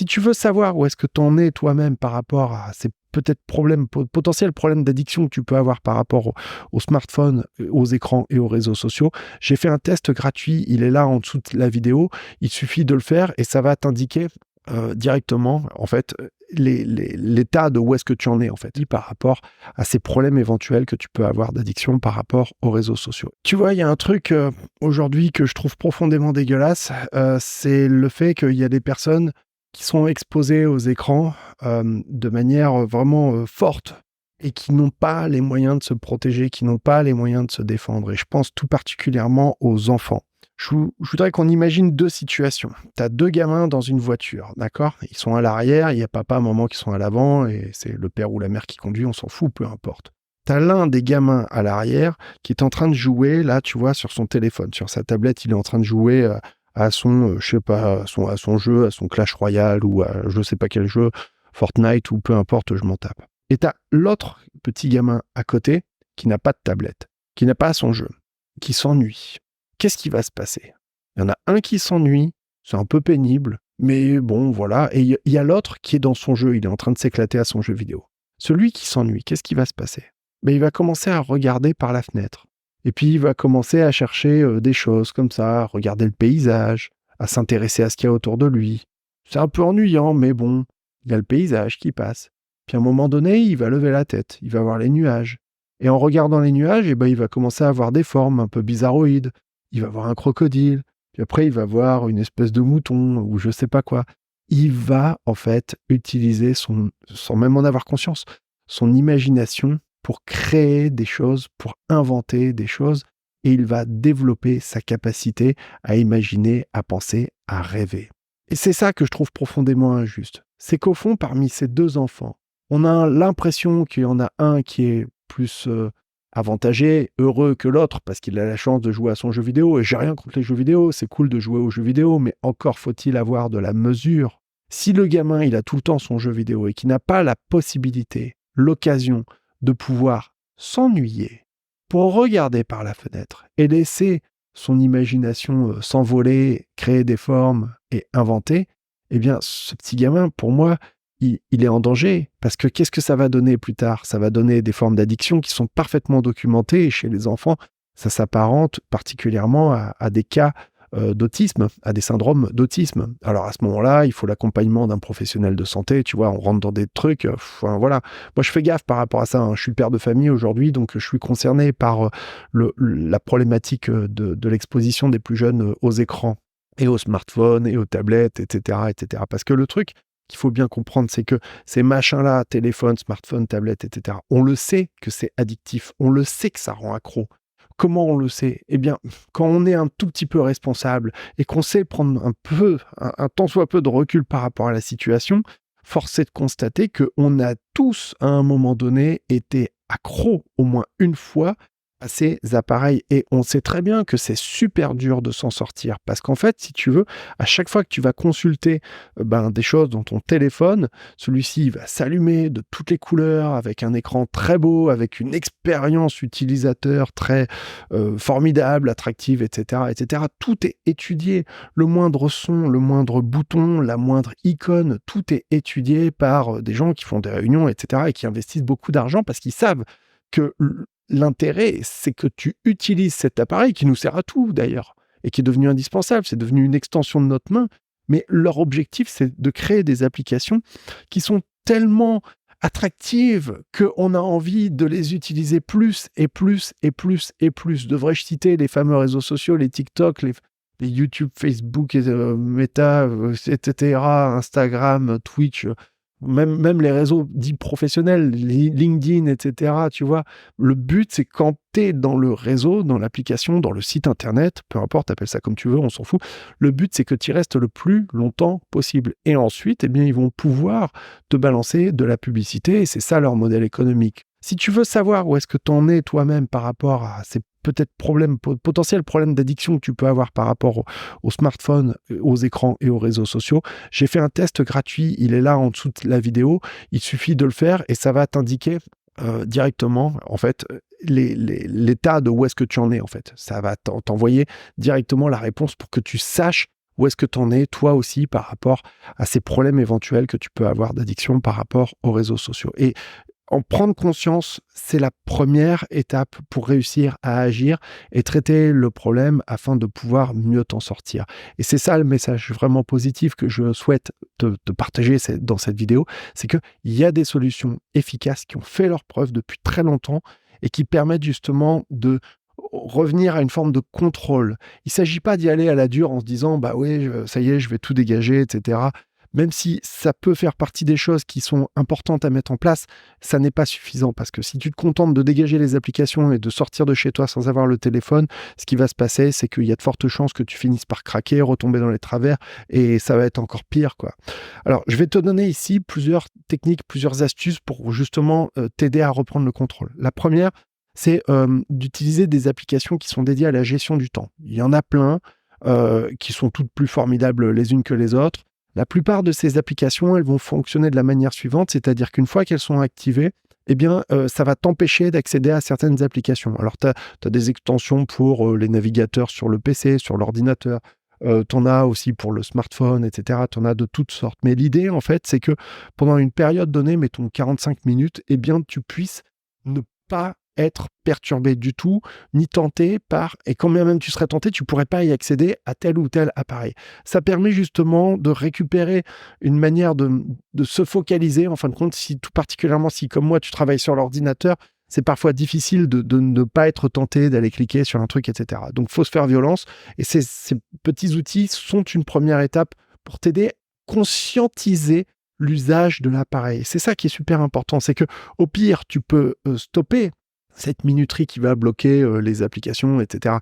Si tu veux savoir où est-ce que tu en es toi-même par rapport à ces peut-être potentiels problèmes d'addiction que tu peux avoir par rapport au smartphone, aux écrans et aux réseaux sociaux, j'ai fait un test gratuit. Il est là en dessous de la vidéo. Il suffit de le faire et ça va t'indiquer directement, en fait, l'état de où est-ce que tu en es, en fait, par rapport à ces problèmes éventuels que tu peux avoir d'addiction par rapport aux réseaux sociaux. Tu vois, il y a un truc aujourd'hui que je trouve profondément dégueulasse, c'est le fait qu'il y a des personnes qui sont exposées aux écrans de manière vraiment forte et qui n'ont pas les moyens de se protéger, qui n'ont pas les moyens de se défendre. Et je pense tout particulièrement aux enfants. Je voudrais qu'on imagine deux situations. Tu as deux gamins dans une voiture, d'accord? Ils sont à l'arrière, il y a papa, maman qui sont à l'avant, et c'est le père ou la mère qui conduit, on s'en fout, peu importe. Tu as l'un des gamins à l'arrière qui est en train de jouer, là, tu vois, sur son téléphone, sur sa tablette, il est en train de jouer à son, je sais pas, à son jeu, à son Clash Royale, ou à je sais pas quel jeu, Fortnite, ou peu importe, je m'en tape. Et tu as l'autre petit gamin à côté qui n'a pas de tablette, qui n'a pas son jeu, qui s'ennuie. Qu'est-ce qui va se passer? Il y en a un qui s'ennuie, c'est un peu pénible, mais bon, voilà. Et il y a l'autre qui est dans son jeu, il est en train de s'éclater à son jeu vidéo. Celui qui s'ennuie, qu'est-ce qui va se passer? Il va commencer à regarder par la fenêtre. Et puis, il va commencer à chercher des choses comme ça, à regarder le paysage, à s'intéresser à ce qu'il y a autour de lui. C'est un peu ennuyant, mais bon, il y a le paysage qui passe. Puis à un moment donné, il va lever la tête, il va voir les nuages. Et en regardant les nuages, il va commencer à voir des formes un peu bizarroïdes. Il va voir un crocodile, puis après il va voir une espèce de mouton ou je sais pas quoi. Il va en fait utiliser sans même en avoir conscience, son imagination pour créer des choses, pour inventer des choses, et il va développer sa capacité à imaginer, à penser, à rêver. Et c'est ça que je trouve profondément injuste. C'est qu'au fond, parmi ces deux enfants, on a l'impression qu'il y en a un qui est plus avantagé, heureux que l'autre, parce qu'il a la chance de jouer à son jeu vidéo, et j'ai rien contre les jeux vidéo, c'est cool de jouer aux jeux vidéo, mais encore faut-il avoir de la mesure. Si le gamin, il a tout le temps son jeu vidéo et qu'il n'a pas la possibilité, l'occasion de pouvoir s'ennuyer pour regarder par la fenêtre et laisser son imagination s'envoler, créer des formes et inventer, eh bien, ce petit gamin, pour moi, il est en danger. Parce que qu'est-ce que ça va donner plus tard? Ça va donner des formes d'addiction qui sont parfaitement documentées. Et chez les enfants, ça s'apparente particulièrement à des cas d'autisme, à des syndromes d'autisme. Alors à ce moment-là, il faut l'accompagnement d'un professionnel de santé. Tu vois, on rentre dans des trucs. Voilà. Moi, je fais gaffe par rapport à ça. Je suis père de famille aujourd'hui, donc je suis concerné par la problématique de l'exposition des plus jeunes aux écrans et aux smartphones et aux tablettes, etc., etc. Parce que le truc qu'il faut bien comprendre, c'est que ces machins-là, téléphone, smartphone, tablette, etc., on le sait que c'est addictif, on le sait que ça rend accro. Comment on le sait? Eh bien, quand on est un tout petit peu responsable et qu'on sait prendre un tant soit peu de recul par rapport à la situation, force est de constater qu'on a tous, à un moment donné, été accros au moins une fois à ces appareils. Et on sait très bien que c'est super dur de s'en sortir. Parce qu'en fait, si tu veux, à chaque fois que tu vas consulter des choses dans ton téléphone, celui-ci va s'allumer de toutes les couleurs, avec un écran très beau, avec une expérience utilisateur très formidable, attractive, etc., etc. Tout est étudié. Le moindre son, le moindre bouton, la moindre icône, tout est étudié par des gens qui font des réunions, etc., et qui investissent beaucoup d'argent parce qu'ils savent que l'intérêt, c'est que tu utilises cet appareil qui nous sert à tout d'ailleurs et qui est devenu indispensable, c'est devenu une extension de notre main. Mais leur objectif, c'est de créer des applications qui sont tellement attractives qu'on a envie de les utiliser plus et plus et plus et plus. Devrais-je citer les fameux réseaux sociaux, les TikTok, les YouTube, Facebook, Meta, etc., Instagram, Twitch, même les réseaux dits professionnels, LinkedIn, etc., tu vois. Le but, c'est quand tu es dans le réseau, dans l'application, dans le site internet, peu importe, appelle ça comme tu veux, on s'en fout. Le but, c'est que tu y restes le plus longtemps possible. Et ensuite, eh bien, ils vont pouvoir te balancer de la publicité, et c'est ça leur modèle économique. Si tu veux savoir où est-ce que tu en es toi-même par rapport à ces peut-être potentiels problèmes d'addiction que tu peux avoir par rapport au smartphone, aux écrans et aux réseaux sociaux, j'ai fait un test gratuit, il est là en dessous de la vidéo, il suffit de le faire et ça va t'indiquer directement en fait l'état de où est-ce que tu en es en fait. Ça va t'envoyer directement la réponse pour que tu saches où est-ce que tu en es, toi aussi, par rapport à ces problèmes éventuels que tu peux avoir d'addiction par rapport aux réseaux sociaux. Et en prendre conscience, c'est la première étape pour réussir à agir et traiter le problème afin de pouvoir mieux t'en sortir. Et c'est ça le message vraiment positif que je souhaite te partager dans cette vidéo, c'est qu'il y a des solutions efficaces qui ont fait leur preuve depuis très longtemps et qui permettent justement de revenir à une forme de contrôle. Il ne s'agit pas d'y aller à la dure en se disant « bah oui, ça y est, je vais tout dégager, etc. » Même si ça peut faire partie des choses qui sont importantes à mettre en place, ça n'est pas suffisant parce que si tu te contentes de dégager les applications et de sortir de chez toi sans avoir le téléphone, ce qui va se passer, c'est qu'il y a de fortes chances que tu finisses par craquer, retomber dans les travers et ça va être encore pire, quoi. Alors, je vais te donner ici plusieurs techniques, plusieurs astuces pour justement t'aider à reprendre le contrôle. La première, c'est d'utiliser des applications qui sont dédiées à la gestion du temps. Il y en a plein qui sont toutes plus formidables les unes que les autres. La plupart de ces applications, elles vont fonctionner de la manière suivante, c'est-à-dire qu'une fois qu'elles sont activées, eh bien, ça va t'empêcher d'accéder à certaines applications. Alors, tu as des extensions pour les navigateurs sur le PC, sur l'ordinateur, tu en as aussi pour le smartphone, etc. Tu en as de toutes sortes. Mais l'idée, en fait, c'est que pendant une période donnée, mettons 45 minutes, eh bien, tu puisses ne pas être perturbé du tout, ni tenté par, et quand bien même tu serais tenté, tu pourrais pas y accéder à tel ou tel appareil. Ça permet justement de récupérer une manière de se focaliser, en fin de compte, si tout particulièrement si comme moi tu travailles sur l'ordinateur, c'est parfois difficile de ne pas être tenté d'aller cliquer sur un truc, etc. Donc, faut se faire violence. Et ces petits outils sont une première étape pour t'aider à conscientiser l'usage de l'appareil. C'est ça qui est super important. C'est que, au pire, tu peux stopper cette minuterie qui va bloquer les applications, etc.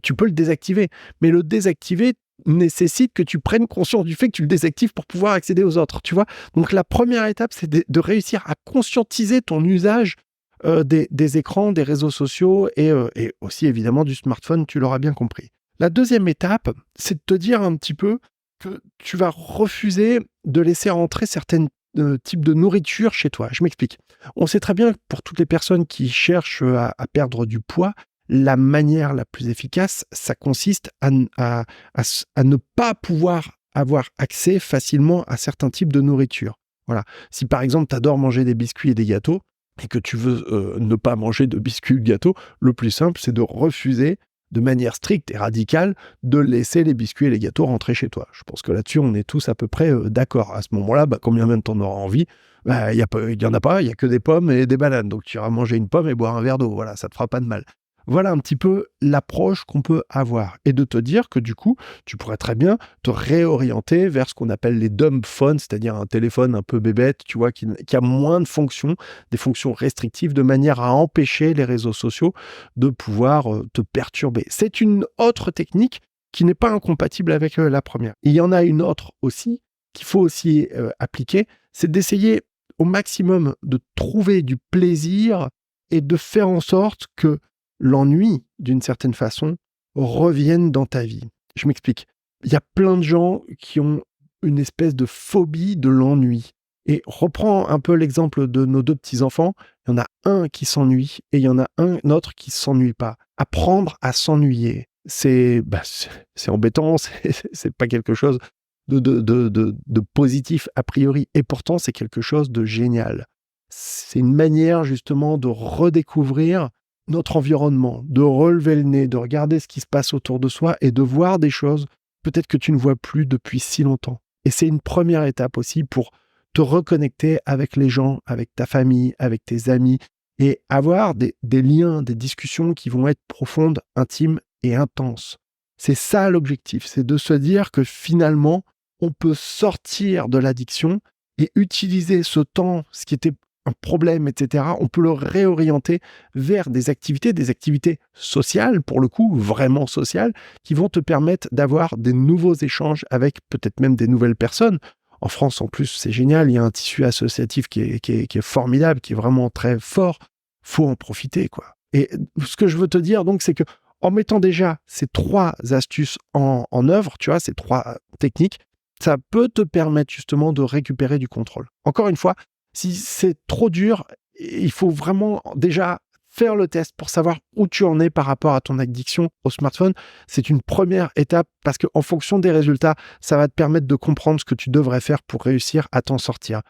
Tu peux le désactiver. Mais le désactiver nécessite que tu prennes conscience du fait que tu le désactives pour pouvoir accéder aux autres, tu vois. Donc, la première étape, c'est de réussir à conscientiser ton usage des écrans, des réseaux sociaux et aussi évidemment du smartphone, tu l'auras bien compris. La deuxième étape, c'est de te dire un petit peu que tu vas refuser de laisser rentrer certains types de nourriture chez toi. Je m'explique. On sait très bien que pour toutes les personnes qui cherchent à perdre du poids, la manière la plus efficace, ça consiste à ne pas pouvoir avoir accès facilement à certains types de nourriture. Voilà. Si par exemple, tu adores manger des biscuits et des gâteaux, et que tu veux ne pas manger de biscuits ou de gâteaux, le plus simple, c'est de refuser de manière stricte et radicale de laisser les biscuits et les gâteaux rentrer chez toi. Je pense que là-dessus, on est tous à peu près d'accord. À ce moment-là, combien même t'en auras envie, il y en a pas, il y a que des pommes et des bananes. Donc, tu iras manger une pomme et boire un verre d'eau. Voilà, ça te fera pas de mal. Voilà un petit peu l'approche qu'on peut avoir et de te dire que du coup, tu pourrais très bien te réorienter vers ce qu'on appelle les dumb phones, c'est-à-dire un téléphone un peu bébête, tu vois, qui a moins de fonctions, des fonctions restrictives, de manière à empêcher les réseaux sociaux de pouvoir te perturber. C'est une autre technique qui n'est pas incompatible avec la première. Il y en a une autre aussi qu'il faut aussi appliquer, c'est d'essayer au maximum de trouver du plaisir et de faire en sorte que l'ennui, d'une certaine façon, revienne dans ta vie. Je m'explique. Il y a plein de gens qui ont une espèce de phobie de l'ennui. Et reprends un peu l'exemple de nos deux petits-enfants. Il y en a un qui s'ennuie et il y en a un autre qui ne s'ennuie pas. Apprendre à s'ennuyer, c'est embêtant, c'est pas quelque chose de positif a priori. Et pourtant, c'est quelque chose de génial. C'est une manière justement de redécouvrir notre environnement, de relever le nez, de regarder ce qui se passe autour de soi et de voir des choses peut-être que tu ne vois plus depuis si longtemps. Et c'est une première étape aussi pour te reconnecter avec les gens, avec ta famille, avec tes amis et avoir des liens, des discussions qui vont être profondes, intimes et intenses. C'est ça l'objectif, c'est de se dire que finalement, on peut sortir de l'addiction et utiliser ce temps, ce qui était un problème, etc., on peut le réorienter vers des activités sociales, pour le coup, vraiment sociales, qui vont te permettre d'avoir des nouveaux échanges avec peut-être même des nouvelles personnes. En France, en plus, c'est génial, il y a un tissu associatif qui est formidable, qui est vraiment très fort. Faut en profiter, quoi. Et ce que je veux te dire, donc, c'est que en mettant déjà ces 3 astuces en œuvre, tu vois, ces 3 techniques, ça peut te permettre justement de récupérer du contrôle. Encore une fois, si c'est trop dur, il faut vraiment déjà faire le test pour savoir où tu en es par rapport à ton addiction au smartphone, c'est une première étape parce qu'en fonction des résultats, ça va te permettre de comprendre ce que tu devrais faire pour réussir à t'en sortir.